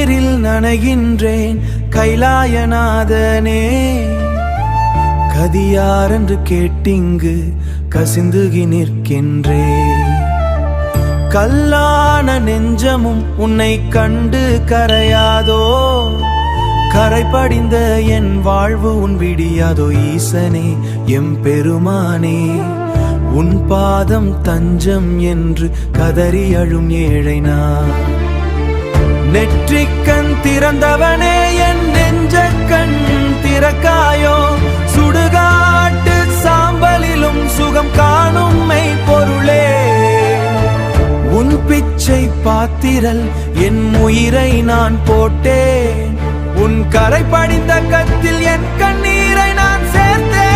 கண்ணீரில் நனைகின்றேன் கைலாயநாதனே. கதியாரென்று கேட்டிங்கு கசிந்துகி நிற்கின்றேன். கல்லான நெஞ்சமும் உன்னை கண்டு கரையாதோ. கரை படிந்த என் வாழ்வு உன் விடியாதோ. ஈசனே எம் பெருமானே, உன் பாதம் தஞ்சம் என்று கதறி அழும் ஏழை நான். நெற்றிக்கண் திறந்தவனே, என் நெஞ்ச கண் திறக்காயோ. சுடுகாட்டு சாம்பலிலும் சுகம் காணும் மெய் பொருளே. உன் பிச்சை பாத்திரல் என் உயிரை நான் போட்டேன். உன் கரை படிந்த கத்தில் என் கண்ணீரை நான் சேர்த்தேன்.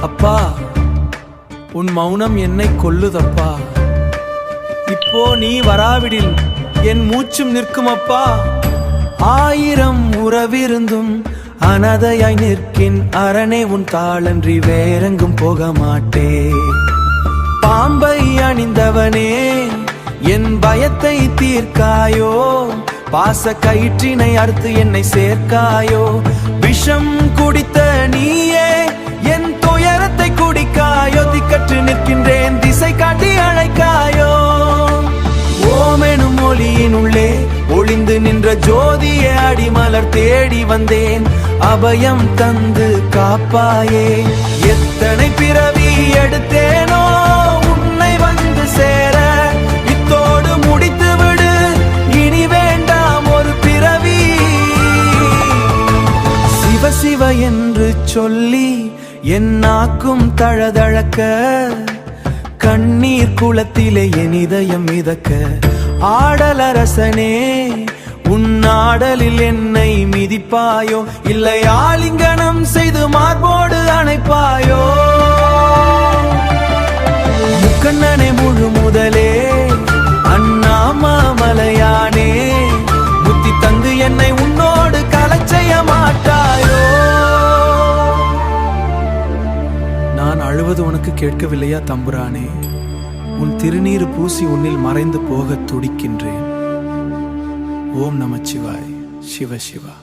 அப்பா, உன் மௌனம் என்னை கொல்லுதப்பா. இப்போ நீ வராவிடில் என் மூச்சும் நிற்கும் அப்பா. ஆயிரம் உறவிருந்தும் அனதையாய் நிற்கின் அரணே, உன் தாளன்றி வேறெங்கும் போக மாட்டே. பாம்பை அணிந்தவனே, என் பயத்தை தீர்க்காயோ. பாச கயிற்றினை அறுத்து என்னை சேர்க்காயோ. விஷம் குடித்த நீயே என் துயரத்தை குடிக்காயோ. திக்கற்று நிற்கின்றேன், திசை காட்டி அழைக்காயோ. ஓமெனும் ஒளியினுள்ளே ஒளிந்து நின்ற ஜோதிய அடிமலர் தேடி வந்தேன். அபயம் தந்து காப்பாயே. எத்தனை பிறவி எடுத்தேனோ உன்னை வந்து சேர. இத்தோடு முடித்து விடு, இனி வேண்டாம் ஒரு பிறவி. சிவ சிவ என்று சொல்லி என் நாக்கும் தழதழக்க. கண்ணீர் குளத்திலே என் இதயம் மிதக்க. ஆடலரசனே, உன் ஆடலில் என்னை மிதிப்பாயோ. இல்லை ஆலிங்கனம் செய்து மார்போடு அணைப்பாயோ. முக்கண்ணனே முழு முதலே, அண்ணாமலையானே, புத்தி தந்து என்னை உன்னோடு கலச் செய்ய மாட்டாயோ. நான் அழுவது உனக்கு கேட்கவில்லையா தம்புரானே? உன் திருநீறு பூசி உன்னில் மறைந்து போக துடிக்கின்றேன். ஓம் நமச்சிவாய். சிவ சிவா.